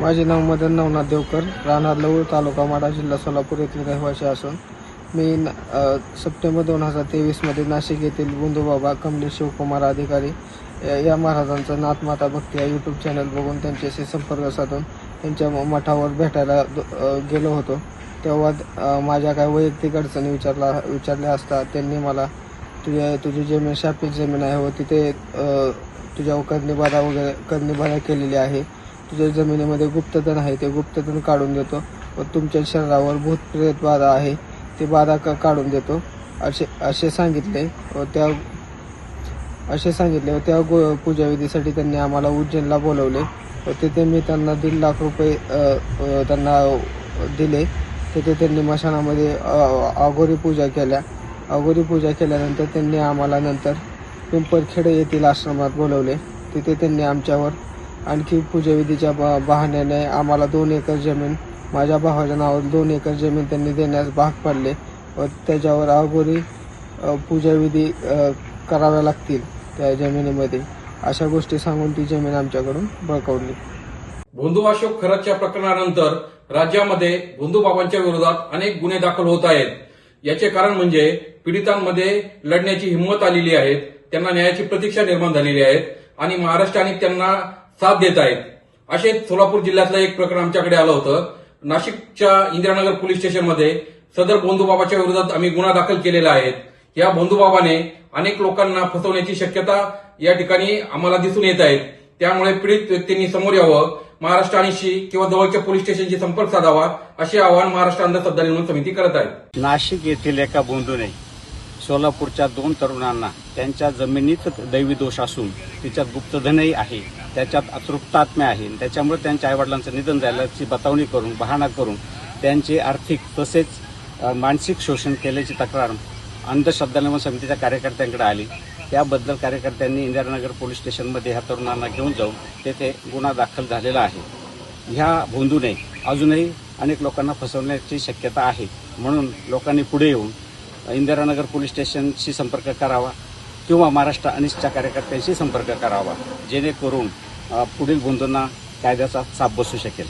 माझे नाव मदन नवनाथ देवकर, राहणार लवळ, तालुका माढा, जिल्हा सोलापूर येथील रहिवासी असून मी सप्टेंबर 2023 नाशिक येथील बंधुबाबा कमलेश शिवकुमार अधिकारी या महाराजांचा नाथमाता भक्ती या यूट्यूब चॅनल बघून त्यांच्याशी संपर्क साधून त्यांच्या मठावर भेटायला गेलो होतो। तेव्हा माझ्या काही वैयक्तिक अडचणी विचारल्या असता त्यांनी मला तुझी जमीन शापित जमीन आहे व तिथे तुझ्या करणी केलेली आहे, तुझ्या जमिनीमध्ये गुप्तधन आहे, ते गुप्तधन काढून देतो व तुमच्या शरीरावर भूत प्रेत बाधा आहे ते बाधा काढून देतो असे सांगितले व त्या पूजाविधीसाठी त्यांनी आम्हाला उज्जैनला बोलवले व तिथे मी त्यांना 1.5 लाख रुपये त्यांना दिले। तिथे त्यांनी मशानामध्ये अघोरी पूजा केल्या। अघोरी पूजा केल्यानंतर त्यांनी आम्हाला नंतर पिंपरखेडे येथील आश्रमात बोलवले। तिथे त्यांनी आमच्यावर आणखी पूजाविधीच्या बहाण्याने आम्हाला 2 एकर जमीन, माझ्या भावाच्या नावावर 2 एकर जमीन त्यांनी देण्यास भाग पडले व त्याच्यावर अघोरी पूजाविधी कराव्या लागतील त्या जमिनीमध्ये, अशा गोष्टी सांगून ती जमीन आमच्याकडून बळकावली। भोंदू अशोक खरातच्या प्रकरणानंतर राज्यामध्ये भोंदूबाबांच्या विरोधात अनेक गुन्हे दाखल होत आहेत। याचे कारण म्हणजे पीडितांमध्ये लढण्याची हिंमत आलेली आहे, त्यांना न्यायाची प्रतीक्षा निर्माण झालेली आहे आणि महाराष्ट्राने त्यांना साथ देत आहेत। असे सोलापूर जिल्ह्यातलं एक प्रकरण आमच्याकडे आलं होतं। नाशिकच्या इंदिरानगर पोलीस स्टेशनमध्ये सदर भोंदूबाबाच्या विरोधात आम्ही गुन्हा दाखल केलेला आहे। या भोंदूबाबाने अनेक लोकांना फसवण्याची शक्यता या ठिकाणी आम्हाला दिसून येत आहे। त्यामुळे पीडित व्यक्तींनी समोर यावं, महाराष्ट्र आणीशी किंवा जवळच्या पोलीस स्टेशनशी संपर्क साधावा असे आवाहन महाराष्ट्र अंधश्रद्धा निर्मूलन समिती करत आहे। नाशिक येथील एका बंधूने सोलापूरच्या 2 तरुणांना त्यांच्या जमिनीत दैवी दोष असून तिच्यात गुप्तधनही आहे, त्याच्यात अतृप्तात्म्या आहे, त्याच्यामुळे त्यांच्या आईवडिलांचं निधन झाल्याची बतावणी करून बहाणा करून त्यांचे आर्थिक तसेच मानसिक शोषण केल्याची तक्रार अंधश्रद्धा निर्मूलन समितीच्या कार्यकर्त्यांकडे आली। त्याबद्दल कार्यकर्त्यांनी इंदिरानगर पोलीस स्टेशनमध्ये ह्या तरुणांना घेऊन जाऊन तेथे गुन्हा दाखल झालेला आहे। ह्या भोंदूने अजूनही अनेक लोकांना फसवण्याची शक्यता आहे, म्हणून लोकांनी पुढे येऊन इंदिरानगर पोलीस स्टेशनशी संपर्क करावा किंवा महाराष्ट्र अनिष्टच्या कार्यकर्त्यांशी संपर्क करावा, जेणेकरून पुढील भोंदूंना कायद्याचा चाप बसू शकेल।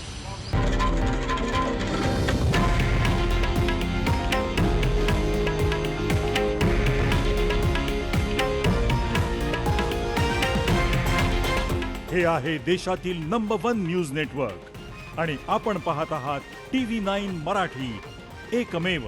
हे आहे देशातील नंबर 1 न्यूज नेटवर्क आणि आपण पाहत आहात TV9 मराठी, एकमेव।